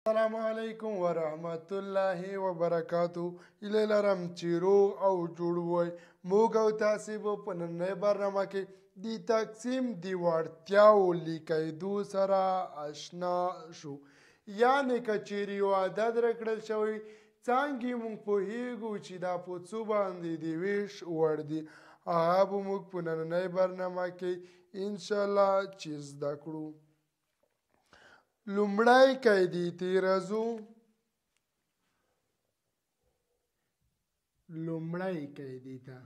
السلام علیکم ورحمت الله وبرکاتو. هیله لرم چې روغ او جوړ وئ. موږ او تاسې به په نننۍ برنامه کې د تقسیم د وړتیاو لیکیدو سره آشنا شو. یعنې که چیرې یو عدد راکړل شوی څانګې موږ پوهیږو چې دا په څو باندې د ویش وړ دي. هغه به موږ په نننۍ برنامه کې انشاءالله چې زده کړو. لومړی قاعدې ته راځو. لومړی قاعدې ته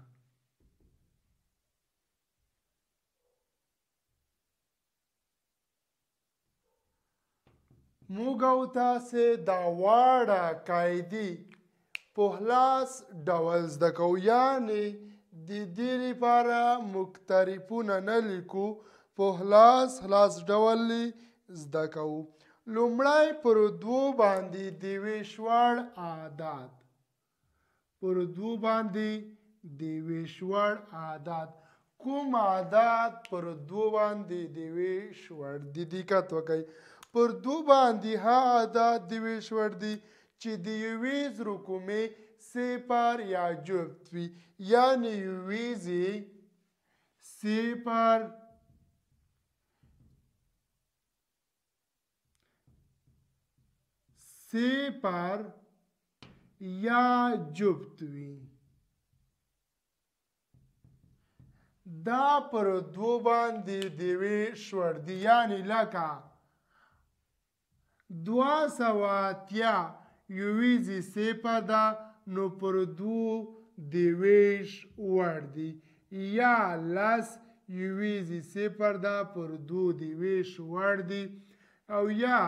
موږ او تاسې دا واړه قاعدې په خلاص ډول زده کوو. یعنې د دې لپاره موږ تعریفونه نه لیکو، په خلاص ډول زده کوو. لومړی پر دوو باندې د ویش وړ عدد. پر دوو باندې د ویش وړ عدد. کوم عدد پر دوو باندې د ویش وړ دي؟ دقت وکئ. پر دوو باندې هغه عدد د ویش وړ دي چې د یوې رقمې صفر یا جفت وي. یعنې یوې صفر یا جفت وي. دا پر دوو باندې د ویش وړ دي. یعنې لکه 280 یویزې صفر ده نو پر دوو د ویش وړ دي. یا 10 یویزې صفر ده پر دوو د ویش وړ دي. او یا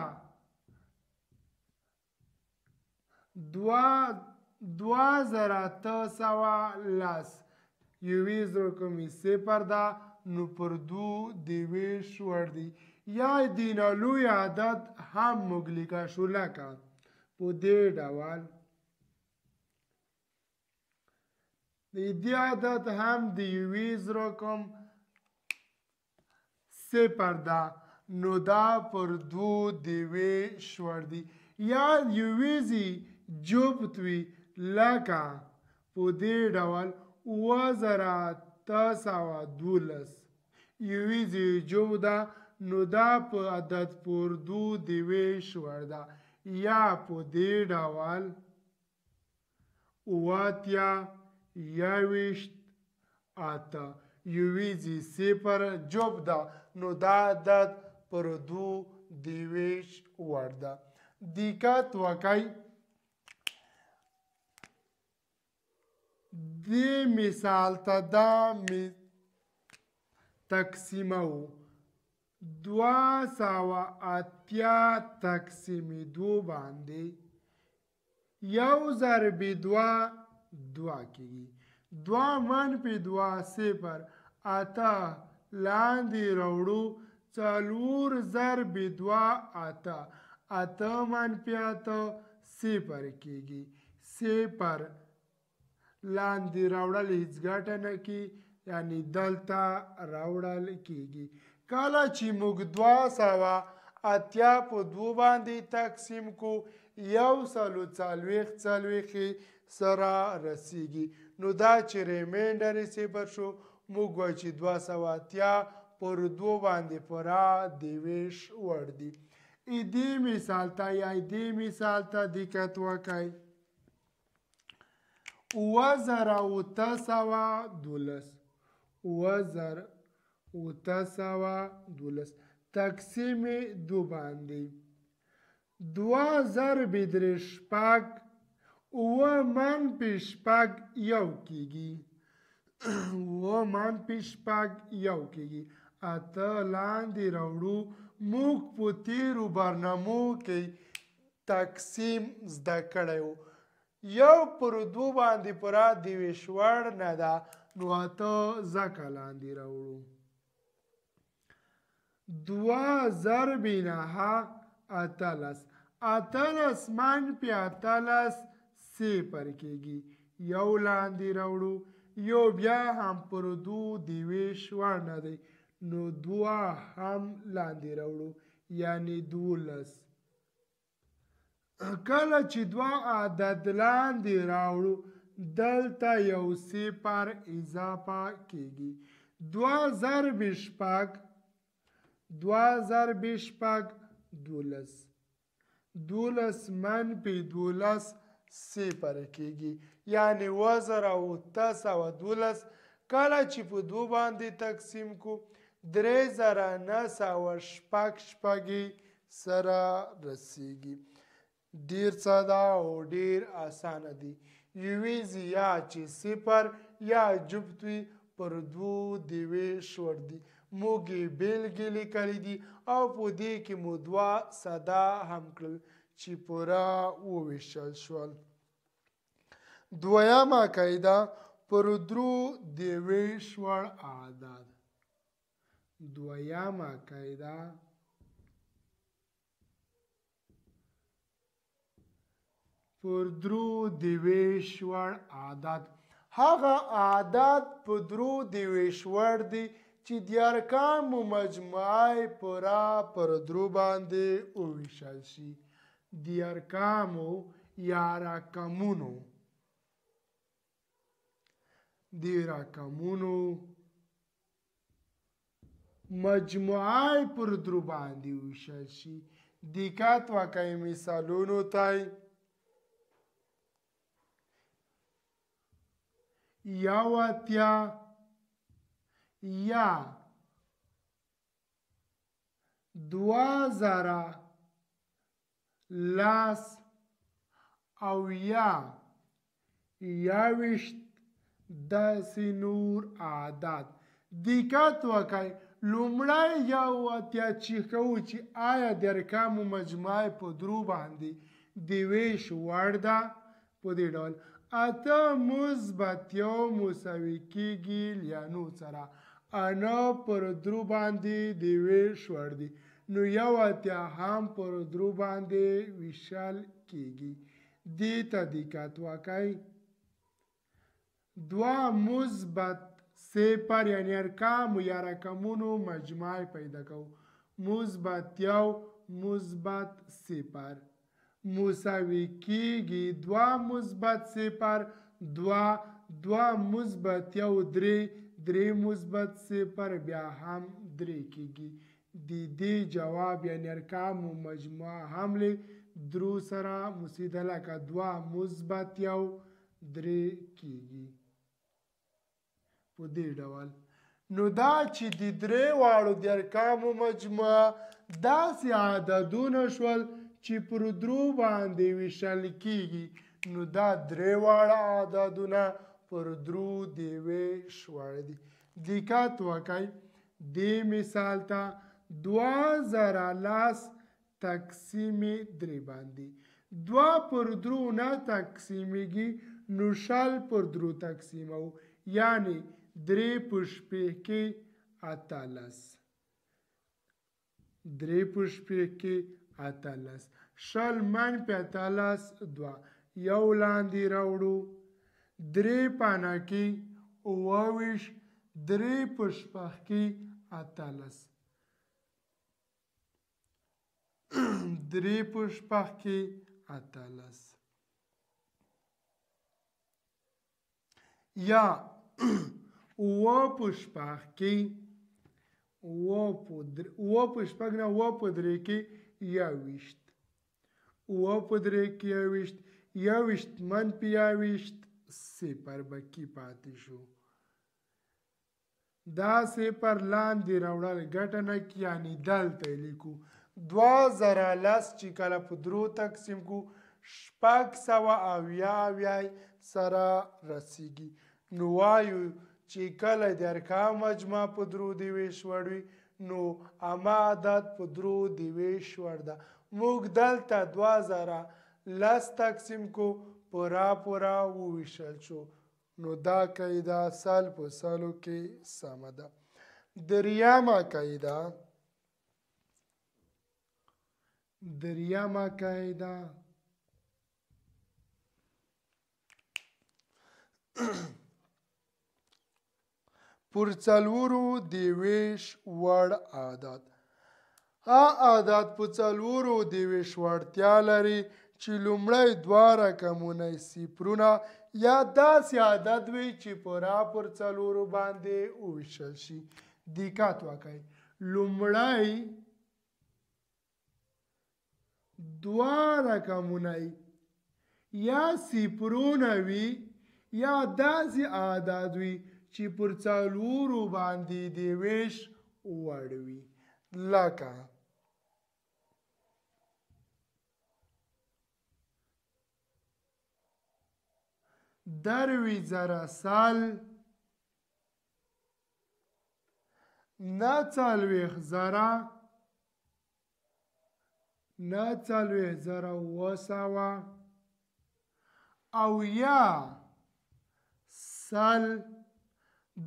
2810 یویز رقم صفر ده نو پر دوو د ویش وړ دي. یا د نه لوی عدد هم موږ لیکلی شو لکه په دې ډول. د دې عدد هم د یویز رقم صفر ده نو دا پر دوو د ویش وړ دي. یا یویزې جفت وي لکه په دې ډول 7912 یویزې جفت ده نو دا په عدد پر دوو د ویش وړ ده. یا په دې ډول 8 یویزې صفر جفت ده نو دا عدد پر دوو د ویش وړ ده. دقت وکئ. دې مثال ته دا تقسیموو. 280 تقسیم 2 باندې 1 ضرب 2 2 کېږي. 2 منفي 2 صفر. 8 لاندې راوړو 4 ضرب 2 8. 8 منفي 8 صفر کېږي. صفر لاندې راوړل هیڅ ګټه نه کوي، یعنې دلته راوړل کېږي. کله چې موږ 280 په 2 باندې تقسیم کو 140 سره رسیږي. نو دا چې ریمینډر یې صفر شو موږ وایو چې 280 پر 2 باندې پوره د ویش وړ دي. دې مثال ته دقت وکئ. 812 تقسیم 2 باندې 2 ضرب 3 شپږ 9 منفي شپږ 1 کېږي. 9 منفي شپږ 1 کېږي. 8 لاندې راوړو. موږ په تیرو برنامو کې تقسیم زده کړی و. 1 پر 2 باندې پوره د ویش وړ نه ده نو 8 ځکه لاندې راوړو. 2 ضرب 9 18. 18 منفي 18 صفر کېږي. 1 لاندې راوړو. 1 بیا هم پر 2 د ویش وړ نه دی نو 2 هم لاندې راوړو، یعنې 12. کله چې دوه عدد لاندې راوړو دلته یو صفر اضافه کیږي. 2 ضرب شپږ 12 منفي 12 صفر کیږي، یعنی 2912. کله چې په 2 باندې تقسیم کو 3966 سره رسیږي. ډیر ساده او ډیر اسانه دي. یوې ضیا چې صفر یا جفت وي پر 2 دیویش وردي. موږ یې بیلګې لیکلي دي او په دې کې مو 2 ساده هم کړل چې پوره وویشل شول. دویمه قاعده پر 3 دیویش وړ اعداد. دویمه قاعده پر 3 دیویش وړ اعداد. هغه اعداد په 3 دیویش وړ دي چې د ارقامو مجموعه پوره پر 3 باندې وویشل شي. د ارقامو یا رقمونو مجموعه پر 3 باندې وویشل شي. دقت وکړئ مثالونو ته. یو اتیا یا 2000 لاس او یا 21 داسې نور اعداد. دقت وکړئ لومړی یو اتیا چې کوو چې آیا د ارقامو مجموعه په 3 باندې د ویش وړ ده. په دې ډول 8 مثبت 1 مساوي کیږي لیانو سره 9 پر 3 باندې د ویش وړ دي. نو یو اتیا هم پر 3 باندې ویشل کیږي. دې ته دقت وکړئ. 2 مثبت صفر یعنی ارقامو یا رقمونو مجموعه پیدا کوو. مثبت 1 مثبت صفر مساوي کیږي 2 مثبت صفر 2 مثبت 1 3 مثبت صفر بیا هم 3 کیږي. د دې جواب یعنی ارقامو مجموعه هم له 3 سره مسیده لکه 2 مثبت 1 3 کیږي. په دې ډول نو دا چې د 3 واړو د ارقامو مجموعه داسې عددونه شول چې پر 3 باندې ویشل کیږي. نو دا 3 واړه عددونه پر 3 د ویش وړ دي. دقت وکړئ دې مثال ته 2000 لاس تقسیم 3 باندې 2 پر 3 نه تقسیمیږي نو 0 پر 3 تقسیمو یعنی 3 په شپږ کې 18 3 په شپږ کې 18 0 منفي 18 2 یو لاندې راوړو 3 پانا کې 28 3 په شپږ کې 18 3 په شپږ کې 18 یا 9 په شپږ کې 9 په شپږ نه 9 په 3 کې 21 9 په 3 کې 21 منفي 21 صفر بکی پاتې شو. دا صفر لاندې راوړل ګټه نه کی یعنی دلته لیکو 2000 لاس چې کله په 3 تقسیم کو 600 سره رسیږي. نو وایو چې کله د ارقام مجموعه په 3 د ویش وړ وي نو اما عدد په 3 د ویش وړ ده. موږ دلته 2000 لاس تقسیم کو پورا وویشل شو. نو دا قاعده سل په سلو کې سمه ده. دریمه قاعده پر څلورو د ویش وړ اعداد. اعداد په څلورو د ویش وړتیا لري چې لومړی دوه رقمونه صفرونه یا داسې عدد وي چې پوره پر څلورو باندې وویشل شي. دقت وکړئ، لومړی دوه رقمونه یا صفرونه وي یا داسې عدد وي چې پر څلورو باندې د ویش وړ وي. لکه دروي زره سل، نه څلوېښت زره، نه څلوېښت زره اوه سوه، اویا، سل،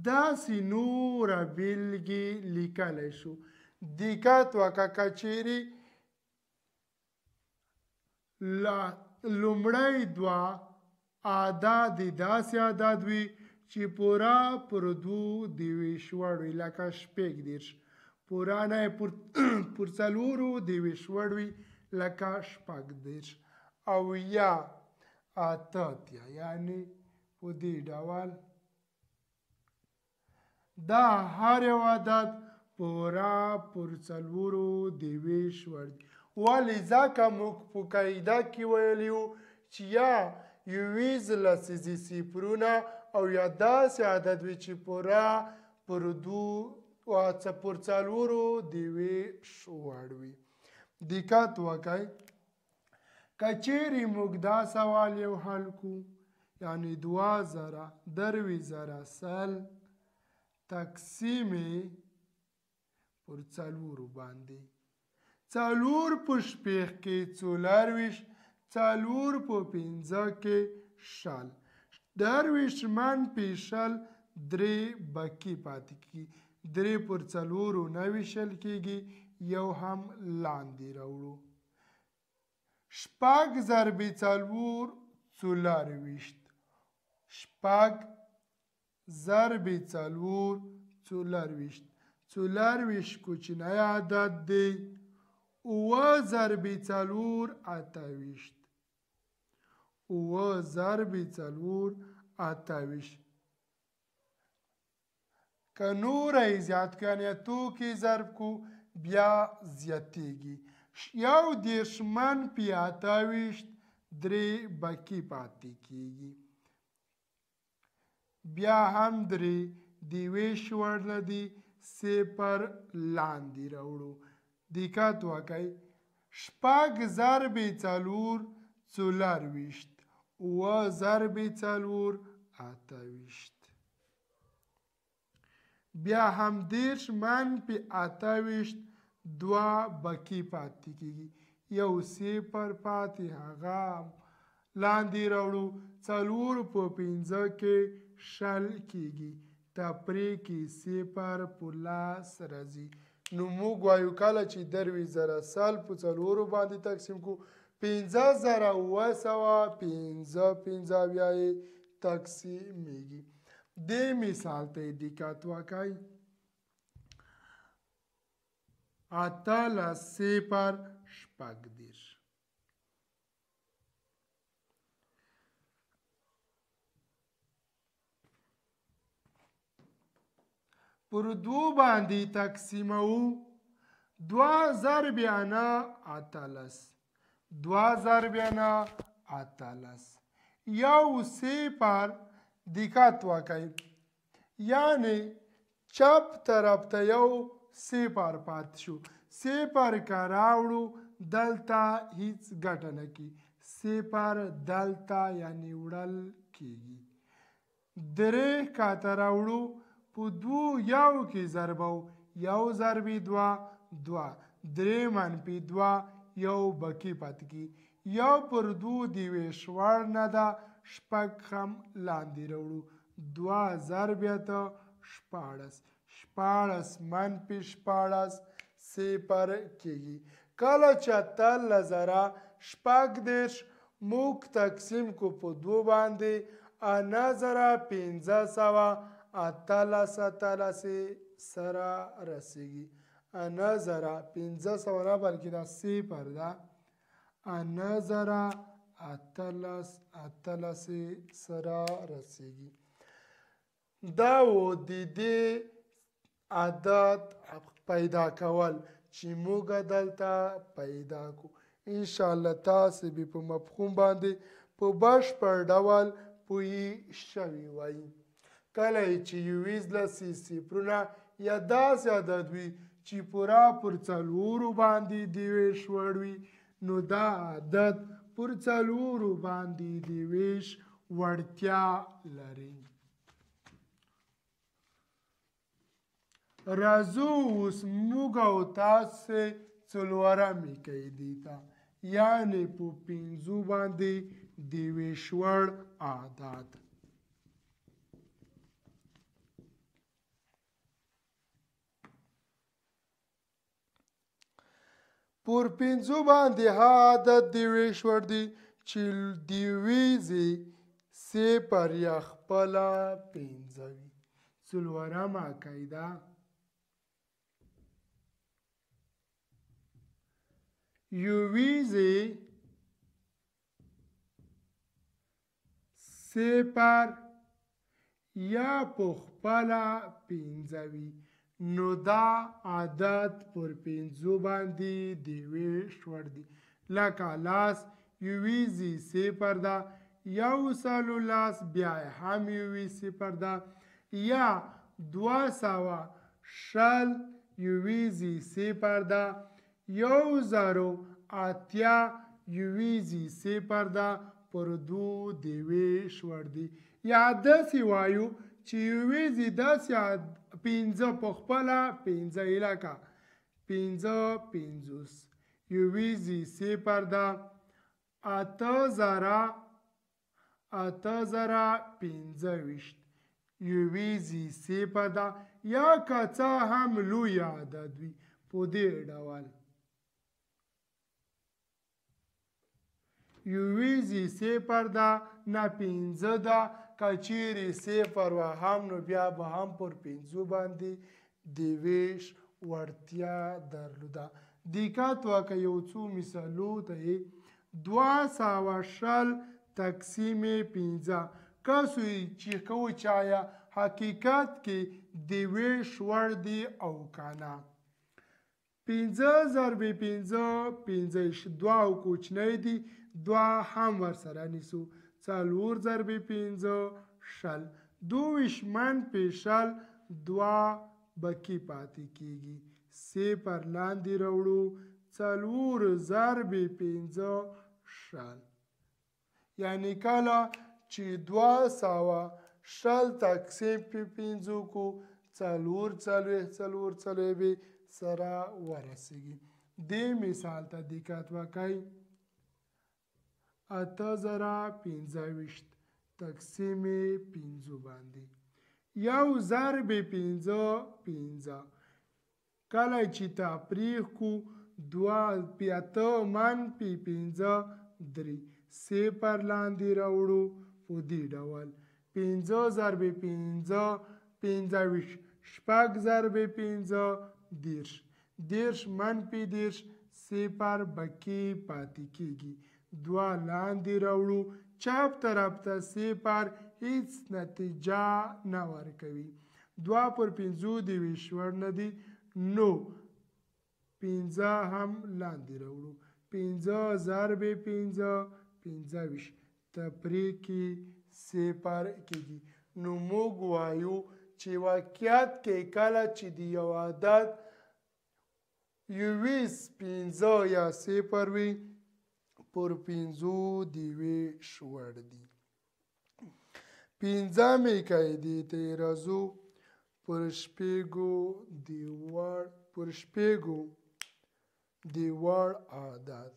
داسې نوره بیلګې لیکلی شو. دقت وکړه، که چیرې لومړی دوه عدد داسې عدد وي چې پوره پر دوو د ویش وړ وي، لکه شپږدېرش، پوره نه پر څلورو د ویش وړ وي، لکه شپږدېرش، اویا، اته اتیا، یعنې په دې ډول دا هر یو عدد پوره پر څلورو د ویش وړ دي. ولې؟ ځکه موږ په قاعده کې ویلي وو چې یا یویز لسیزې صفرونه او یا داسې عدد وي چې پوره پر پر څلورو د ویش وړ وي. دقت وکړئ، که چیرې موږ دا سوال یو حل کړو، یعنې دوه زره دروي زره سل تقسیم پر څلورو باندې، څلور په شپږ کې څلورویشت، څلور په پنځه کې شل، درویشت منفي شل درې بقي پاتې کېږي، درې پر څلورو نه ویشل کېږي، یو هم لاندې راوړو. شپږ ضربې څلور څلورویشت، شپږ ضربې څلور څلورویشت، څلورویشت کوچنی عدد دی، اوه ضربې څلور اتهویشت، اوه ضربې څلور اتهویشت. که نوره یې زیات کړو یعنې اتو کې ضرب کو بیا زیاتېږي. یو دېرش منفي اتهویشت درې بقي پاتې کېږي، بیا هم درې د ویش وړ نه دي، صفر لاندې راوړو. دقت وکړئ، شپږ ضربې څلور څلورویشت، اوه ضربې څلور اتهویشت، بیا هم دېرش منفي اتهویشت دوه بقي پاتې کېږي، یو صفر پاتې هغه لاندې راوړو. څلور په پنځه کې شل کېږي، تفریق کې صفر په لاس راځي. نو موږ وایو کله چې دروي زره سل په څلورو باندې تقسیم کو، پنځه زره اوه سوه پنځه پنځویا یې تقسیمیږي. دې مثال ته یې دقت وکړئ، اتلس صفر شپږدېرش. پر دوو باندې تقسیموو، دوه ضربې نه اتلس، دوه ضربې نه اتلس، یو صفر. دقت وکړئ، یعنې چپ طرف ته یو صفر پاتې شو، صفر که راوړو دلته هیڅ ګټه نه کي، صفر دلته یعنې وړل کېږي. درې کاته راوړو په دوو یو کې ضربو، یو ضربې دوه دوه، درې منفي دوه یو بقي پاتې کېږي، یو پر دوو د ویش وړ نه ده، شپږ هم لاندې راوړو، دوه ضربې اته شپاړس، شپاړس منفي شپاړس صفر کېږي. کله چې اتلس زره شپږدېرش موږ تقسیم کو په دوو باندې، اته زره پنځه سوه اتلس اتلسې سره رسیږي. اته زره پنځه سوه نه بلکې دا صفر ده، 9 زره 18 سره رسیږي. دا و د دې عدد پیدا کول چې موږ دلته پیدا کو. انشاءالله تاسې به په مفهوم باندې په بشپړ ډول پوه شوي وای. کله چې یویز لسې صفرونه یا داسې عدد وي چې پوره پر 4 باندې د ویش وړ وي نو دا عدد پر 4 باندې د ویش وړتیا لري. راځو اوس موږ او تاسې څلورمې قاعدې ته یعنې په 5 باندې د ویش وړ عدد. پر 5 باندې ها عدد د ویش وړ دی چې د ویزې صفر یا خپله 5 وي. څلورمه قاعده یویزې صفر یا په خپله 5 وي نو دا عدد پر 5 باندې د ویش وړ دی. لکه لاس یویزې صفر ده، یو سلو لاس بیا هم یوې صفر ده، یا 200 یویزې صفر ده، 1080 یویزې صفر ده پر 2 د ویش وړ دی. یا داسې وایو چې یویزې داسې 5 په خپله 5 لکه 5 یویزې صفر ده، 8025 یویزې صفر ده، یا که څه هم لوی عدد وي په دې ډول یویزې صفر ده نه 5 ده. که چیرې صفر و هم نو بیا به هم پر 5 باندې د ویش وړتیا درلوده. دقت وکړه یو څو مثالو ته یې 220 تقسیم 5 کسو چې کوو چایا حقیقت کې د ویش وړ دی او کنه. 5 ضرب 5 2 کوچنی دی 2 هم ورسره نیسو. 4 ضرب 5 شل 22 منفي شل 2 بکی پاتې کیږي. صفر لاندې راوړو 4 ضرب 5 شل یعنی کله چې 200 تقسیم 5 کو 4 به سره ورسیږي. دې مثال ته دقت وکړئ. 8025 تقسیم 5 باندې 1 ضرب 5 کله چې تفریق کو 2 5 منفي 5 3 صفر لاندې راوړو په دې ډول 5 ضرب 5 25 شپږ ضرب 5 10 منفي 10 صفر بکی پاتې کیږي. 2 لاندې راوړو چپ طرف ته صفر هیڅ نتیجه نه ورکوي. 2 پر 5 د ویش وړ نه دی نو 15 هم لاندې راوړو 15 ضرب 5 25 تفریق صفر کیږي. نو موږ وایو چې واقعیت کې کله چې د یو عدد یویز 5 یا صفر وي پر 5 د ویش وړ دی. 5مې قاعدې ته راځو. پر شپږو د وړ عدد.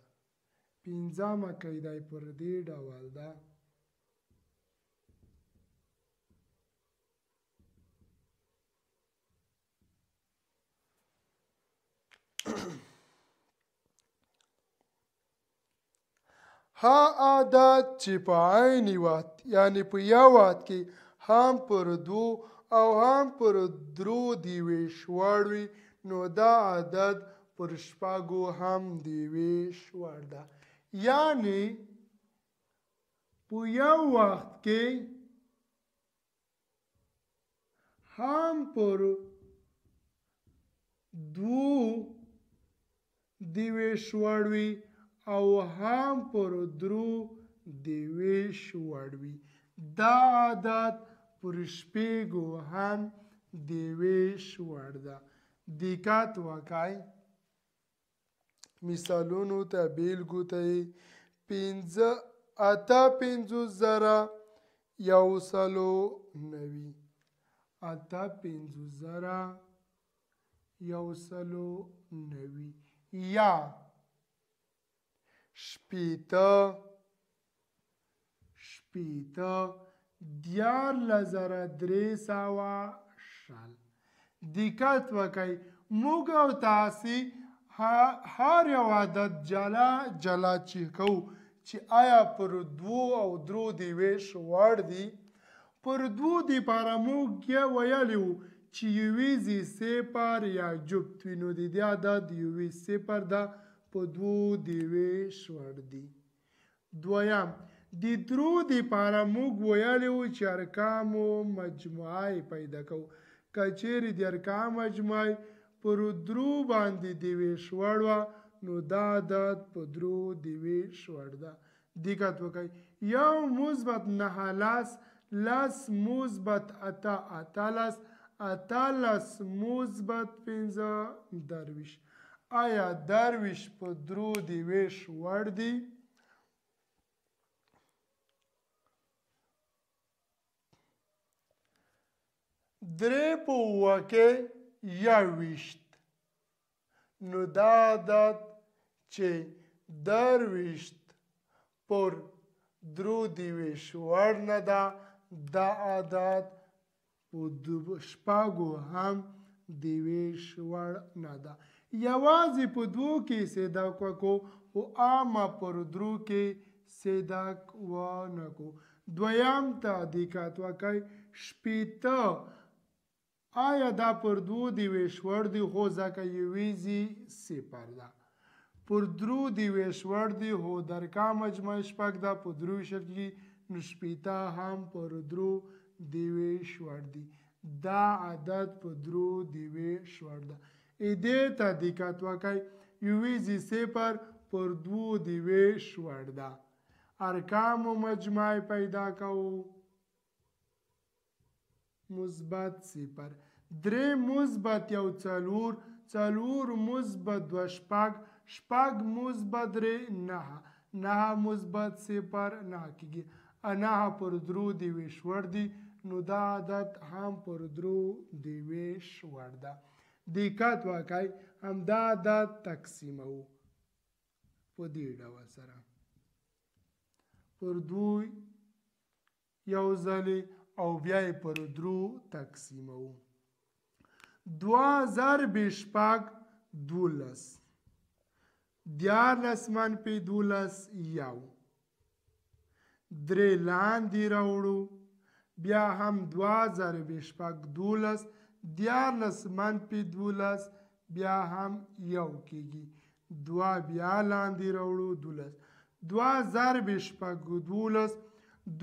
5مه قاعده پر دې ډول ده. ها عدد چې په عین وخت یعنی په یو وخت کې هم پر 2 او هم پر 3 د ویش وړ وي نو دا عدد پر شپږو هم د ویش وړ ده. یعنی په یو وخت کې هم پر دوو دیویش وړ وي او هم پر درو دیویش وړ وي. دا عدد پر شپږو هم دیویش وړ ده. دقت وکړئ. مثالونو ته بیلګو ته اته پنځوس زره یو سلو نوي. اته پنځوس زره یو سلو نوي. یا شپېته دیارلس زره درې سوه شل. دقت وکړئ. موږ او تاسې هر یو عدد جلا چیک کوو چې آیا پر دوو او درو دیویش وړ دي. پر دوو دپاره موږ ویلی وو چې یویزې صفر یا جفت وي نو د دې عدد یوې صفر ده په دوو دیویش وړ دي. دویم د درو دپاره موږ ویلی وو چې ارقامو مجموعه یې پیدا کوو. که چیرې د ارقام مجموعه پر درو باندې دیویش وړ وه نو دا عدد په درو دیویش وړ ده. دقت وکړئ. یو مثبت نهه لس، لس مثبت اته اتلس، اتلس مثبت پنځه درویشت. آیا درویشت په درو دیویش وړ دي؟ درې په اووه کې یوویشت. نو دا عدد چې درویشت پر درو دیویش وړ نه ده دا عدد په شپږو هم دیویش وړ نه ده. یوازې په دوو کې صدق وکړو او عامه پر درو کې صدق ونه کړو. دویم ته دقت وکړئ. شپېته آیا دا پر دوو دیویش وړ دي؟ خو ځکه یویزې صفر ده. پر درو دیویش وړ دي خو د ارقام مجموعه شپږ ده په درو ویشل کېږي نو شپېته هم پر درو دیویش وړ دي. دا عدد په درو دیویش وړ ده. دې ته دقت وکړئ. یویزې صفر پر دوو دیویش وړ ده. ارقامو مجموعه پیدا کوو. مثبت صفر. درې مثبت یو څلور، څلور مثبت دوه شپږ، شپږ مثبت درې نهه، نهه مثبت صفر نهه کېږي. نهه پر درو دیویش وړ دي نو دا عدد هم پر درو دیویش وړ ده. دقت وکړئ. همدا عدد تقسیموو په دې ډول سره. پر دوو یو ځلې او بیا یې پر درو تقسیموو. دوه ضرب شپږ دولس. دیارلس منفي دولس یو. درې لاندې راوړو. بیا هم دوه ضرب شپږ دولس. دیارلس منفي دولس بیا هم یو کېږي. دوه بیا لاندې راوړو دولس. دوه ضرب شپږ دولس.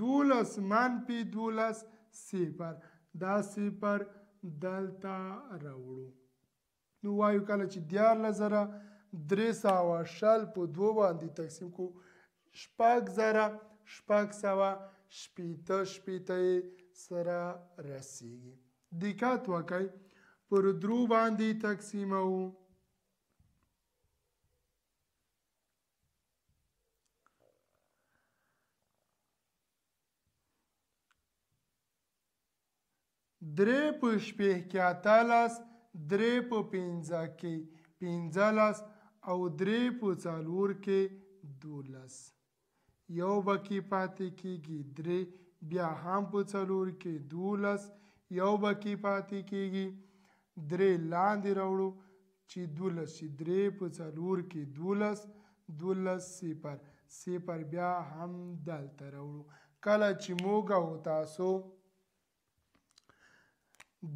دولس منفي دولس صفر. دا صفر دلته راوړو. نو وایو کله چې دیارلس زره درې سوه شل په دوو باندې تقسیم کړو شپږ زره شپږ سوه شپېته شپېته یې سره رسیږي. دقت وکړئ. پر درو باندې تقسیموو. درې په شپږ کې اتلس، درې په پنځه کې پنځلس او درې په څلور کې دولس. یو به کې پاتې کېږي درې، بیا هم په څلور کې دولس، یو به کې پاتې کېږي درې لاندې راوړو چې دولس چې درې په څلور کې دولس، دولس صفر صفر بیا هم دلته راوړو. کله چې موږ او تاسو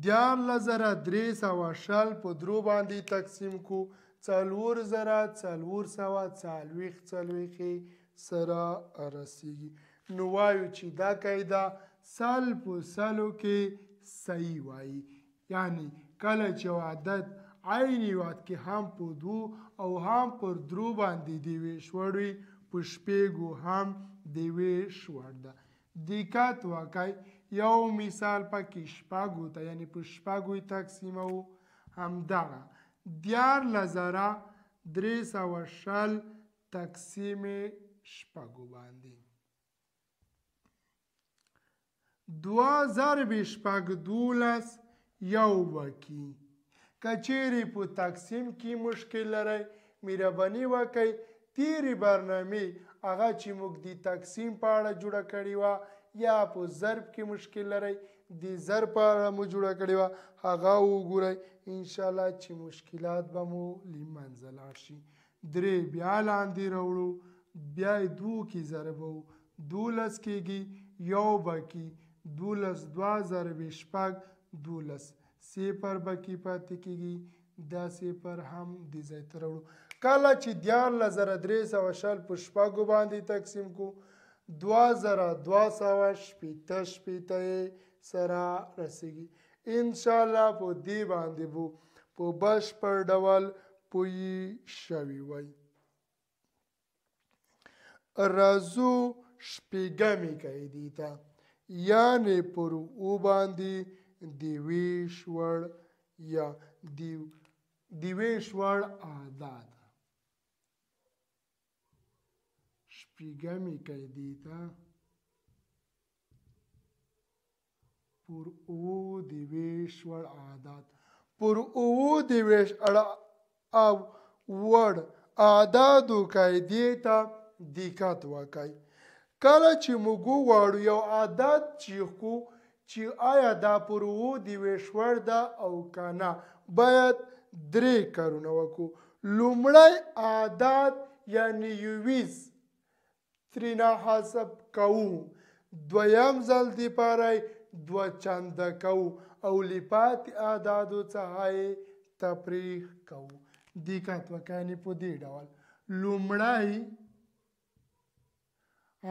دیارلس زره درې سوه شل په درو باندې تقسیم کو 4000 440 سره رسیږي. نو وایو چې دا قاعده سل په سلو کې صحیح وایي، یعنی کله چې یو عدد عیني وخت کې هم په دو او هم پر درو باندې دیویش وړ وي، په شپږو هم دیویش وړ ده. دقت وکړئ، یو مثال پکې شپږو ته یعنی په شپږو یې تقسیموو، همدغه 14360 تقسیم شپږو باندې 2 ضرب شپږ 12 یو بکی. که چیرې په تقسیم کې مشکل لرئ مهرباني وکړئ تیرې برنامې هغه چې موږ د تقسیم په اړه جوړه کړې وه یا په ضرب کې مشکل لرئ د ضرب په اړه مو جوړه کړې وه هغه وګورئ، انشاءالله چې مشکلات به مو له منځه لاړ شي. 3 بیا لاندې راوړو، بیا یې 2 کې ضربوو، 12 کېږي، یو بکی 12 2 ضرب شپږ 12 صفر بکی پاتې کېږي، دا صفر هم دې ځای ته راوړو. کله چې 14360 په شپږو باندې تقسیم کو 2280 یې سره رسیږي. انشاءالله په دې باندې به په بشپړ ډول پوه شوي وئ. راځو شپږمې قاعدې ته، یعنې پر او باندې دیویش وړ یا دیویش وړ اعداد. شپږمې قاعدې ته پر او دیویش وړ اعداد. پر او دیویش وړ اعدادو قاعدې ته دقت وکړئ. کله چې موږ وغواړو یو عدد چیک کړو چې آیا دا پر او دیویش وړ ده او که نه، باید 3 کارونه وکړو. لومړی عدد یعنی یویز ترېنه حساب کوو، دویم ځل دپاره یې 2 چنده کوو او له پاتې اعدادو څخه یې تفریق کوو. دقت وکړئ، یعنې په دې ډول لومړی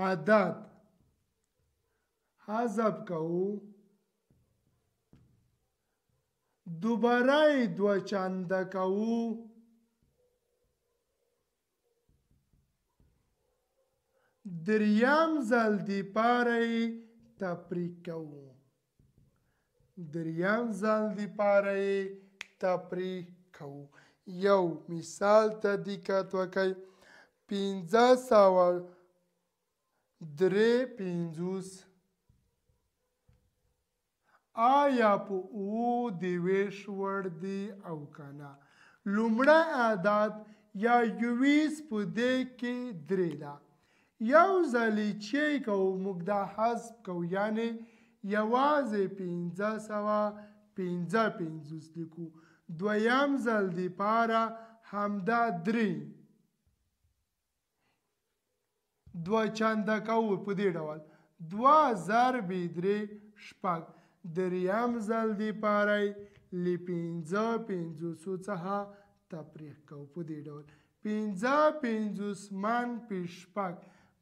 عدد حذف کوو، دوباره یې 2 چنده کوو، دریم ځل دپاره یې تفریق کوو، دریم ځل دپاره یې تفریق کوو. یو مثال ته دقت وکړئ، 553 آیا په او دیویش وړ دی او که نه؟ لومړی عدد یا یویز په دې کې 3 ده، یو ځل یې چې کوو موږ دا حذف کوو، یعنې یوازې 555 لیکو، دویم ځل دپاره همدا 3 2 چنده کوو په دې ډول 2 ضرب 3 شپږ، دریم ځل دپاره یې له 550 څخه تفریق کوو په دې ډول 55 منفي شپږ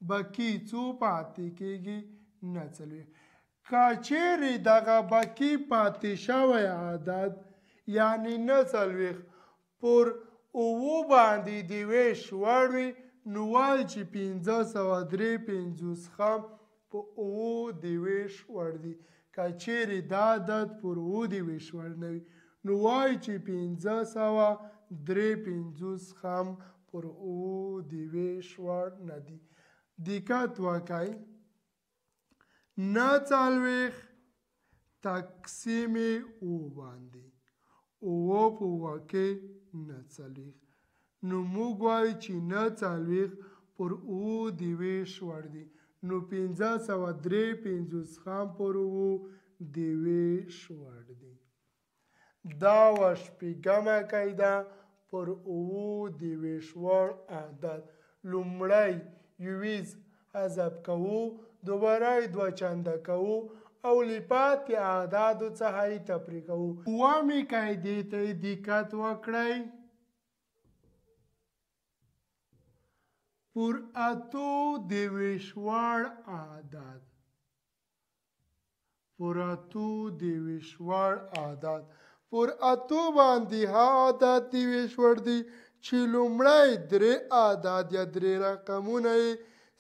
بکی څو پاتې کېږي 49. که چیرې دغه بکی پاتې شوی عدد یعنی 49 پر اوو باندې دیویش وړ وي، نو وایي چې 553 هم په اوو دیویش وړ دي. که چیرې دا عدد پر اوو دیویش وړ نه وي، نو وایي چې 553 هم پر اوو دیویش وړ نه دي. دقت وکړئ، 49 تقسیم او باندې اوو په اوه کې 49، نو موږ وایو چې 49 پر اوو دیویش وړ دي، نو 553 هم پر اوو دیویش وړ دي. دا وه شپږمه قاعده پر اوو دیویش وړ اعداد. لومړی یویز حذف کوو، دوباره یې 2 چنده کوو او له پاتې اعدادو څخه یې تفریق کوو. اوومې قاعدې ته یې دقت وکړئ، پر اتو دیویشوار عادت پر اتو دیویشوار عادت پر اتو باندې ها عادت دیویشوار دی چې لومړی درې عادت یا درې رقمونه یې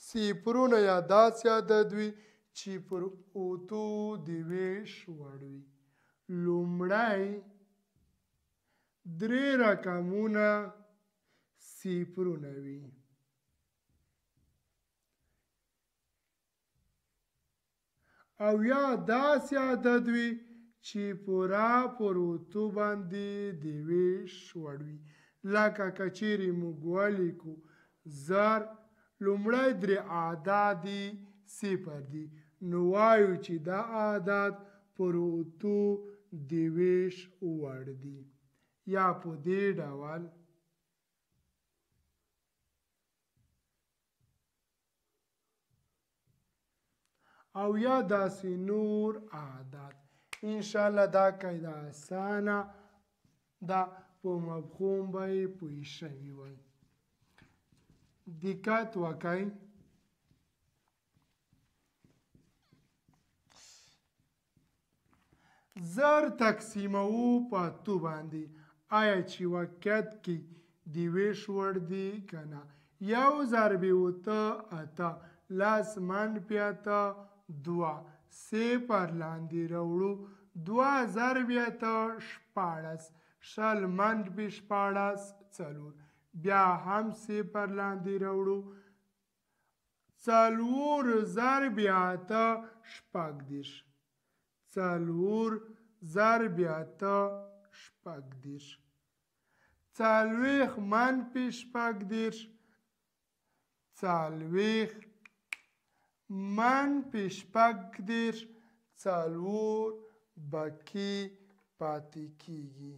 صفرونه یا داسې عدد وي چې پر اتو دیویشوار وي لومړی درې رقمونه صفرونه وي او یا داسې عدد وي چې پورا پر اتو باندې دیویشوار وي لکه که چیرې موږ ولیکو زر لومړی درې اعداد صفر دي نو وایو چې دا اعداد پر اتو دیویشوار دي یا په دې ډول او یا داسې نور اعداد انشاءالله دا قاعده اسانه دا په مفهوم به یې پوه شوي وئ دقت وکئ زر تقسیموو په اتو باندې آیا چې واقعیت کې دیویشوار دی که نه یو ضرب اوته اته لس منفي اته دوه صفر لاندې راوړو دوه ضرب اته شپاړس شل منفي شپاړس څلور بیا هم صفر لاندې راوړو څلور ضرب اته شپږ دېرش څلور ضرب اته شپږ دېرش څلوېښت منفي شپږ دېرش څلوېښت منفي شپږ دېرش څلور بقي پاتې کیږي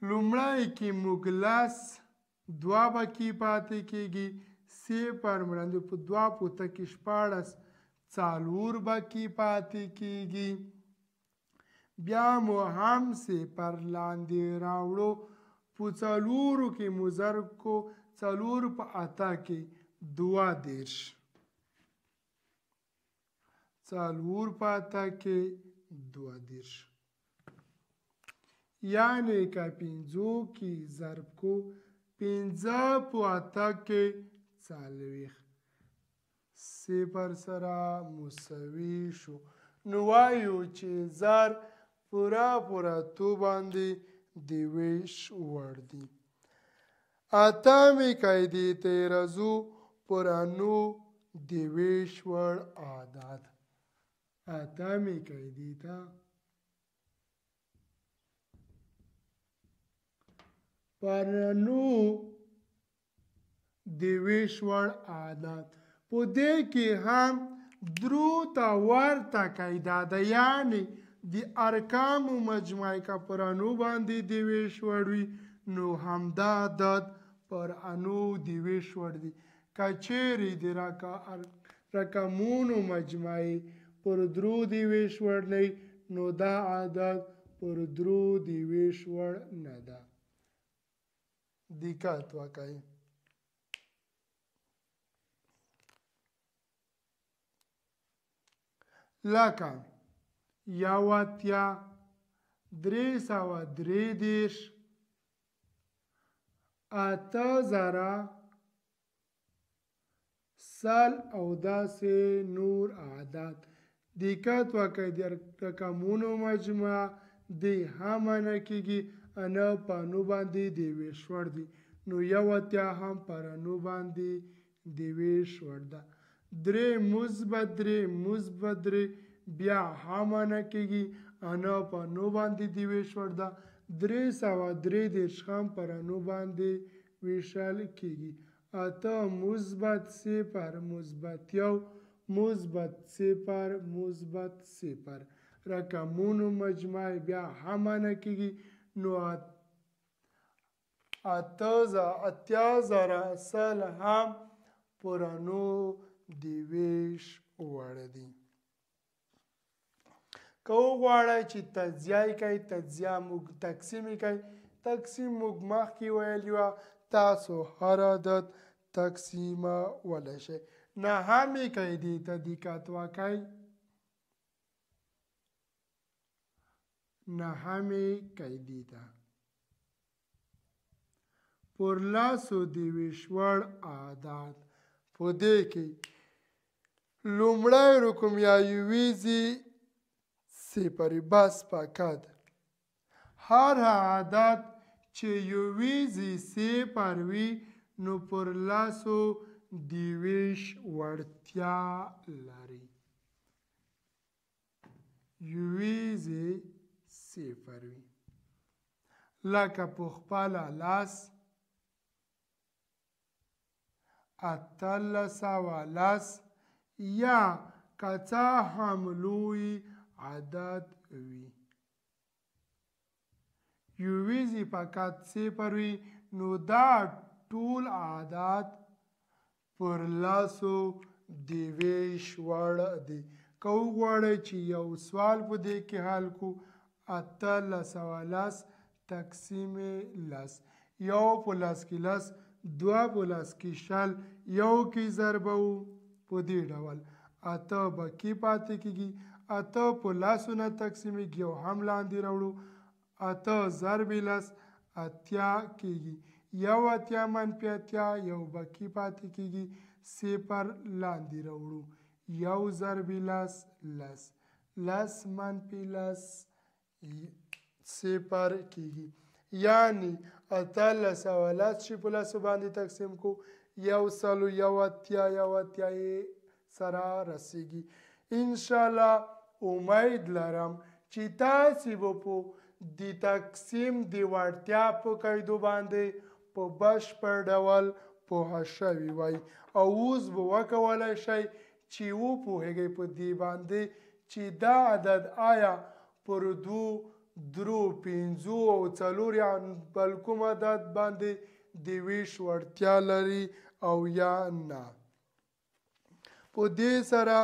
لومړی کې موږ لس دوه بقي پاتې کیږي صفر وړاندې په دوه پوته کې شپاړس څلور بقي پاتې کیږي بیا مو هم صفر لاندې راوړو په څلورو کې مو ضرب کو څلور په اته کې دوه دېرش څلور په اته کې دوه دېرش یعنې که پنځو کې ضرب کو پنځه په اته کې څلوېښت صفر سره مساوي شو نو وایو چې زر پوره پر اتو باندې دیویشوار دی اتمې قاعدې ته راځو پر انو دیویشوار عادت اتمې قاعدې ته پر انو دیویشوار عادت په دې کې هم درو ته ورته قاعده ده یعنې د ارقامو مجموعه که پر انو باندې دیویشوار وي نو همدا عدد پر انو دیویشوار دی که چیرې د رقمونو مجموعه پر درو دیویشوار نه نو دا عدد پر درو دیویشوار نه ده دقت وکړئ لکه یو اتیا درې سوه درې دېرش اته زره سل او داسې نور اعداد دقت وکړئ د رقمونو مجموعه د هم نه کېږي انا په انو باندې دیویشوار دی نو یو اتیا هم پر انو باندې دیویشوار ده درې مثبت درې مثبت درې بیا هم نه کېږي انا په انو باندې دیویشوار ده درې سوه درې دېرش هم پر انو باندې ویشل کېږي اته مثبت صفر مثبت یو مثبت صفر مثبت صفر رقمونو مجموعه بیا هم نه کېږي نو اتیا زره سل هم پر انو دیویشوار دی که وغواړئ چې تجزیه یې کوئ تجزیه موږ تقسیم یې کوئ تقسیم موږ مخکې ویلي وه تاسو هر عدد تقسیمولی شئ. نهمې قاعدې ته دقت وکړئ. نهمې قاعدې ته پر لسو دیویشت وړ اعداد په دې کې لومړی رقم یا یویزي صفر بس فقط هر عدد چې یویزي صفر وي نو پر لسو دیویشت وړتیا لري. یویزي صفر وي لکه په خپله لس، اتلس سوه لس یا که څه هم لوی عدد وي. یویزي فقط صفر وي نو دا ټول اعداد پر لسو دیویشت وړ دي. که وغواړئ چې یو سوال په دې کې حل کړو، اتلس سوه لس تقسیم لس، یو په لس کې لس، دوه په لس کې شل، یو کې ضربه و په دې ډول اته به کې پاتې کېږي. اته په لسو نه تقسیمېږي یو هم لاندې راوړو، اته ضرب لس اتیا کېږي، یو اتیا منفي اتیا یو به کې پاتې کېږي، صفر لاندې راوړو، یو ضرب لس لس، لس منفي لس صفر کېږي. یعنی اتلس سوه لس چې په لسو باندې تقسیم کو یو سلو یو اتیا یې سره رسیږي. انشاءالله امید لرم چې تاسې به په د تقسیم د وړتیا په قاعدو باندې په بشپړ ډول پوهه شوي وئ او اوس به وکولی شئ چې وپوهیږئ په دې باندې چې دا عدد آیا پر دوو، درو، پنځو او څلور یا بل کوم عدد باندې د ویش وړتیا لري او یا نه. په دې سره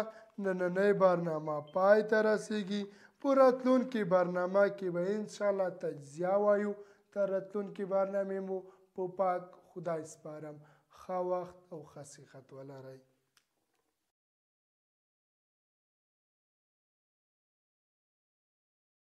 نننۍ برنامه پای ته رسیږي. په راتلونکې برنامه کې به انشاءالله تجزیه وایو. تر راتلونکې برنامې مو په پاک خدای سپارم. ښه وخت او ښه صحت ولرئ.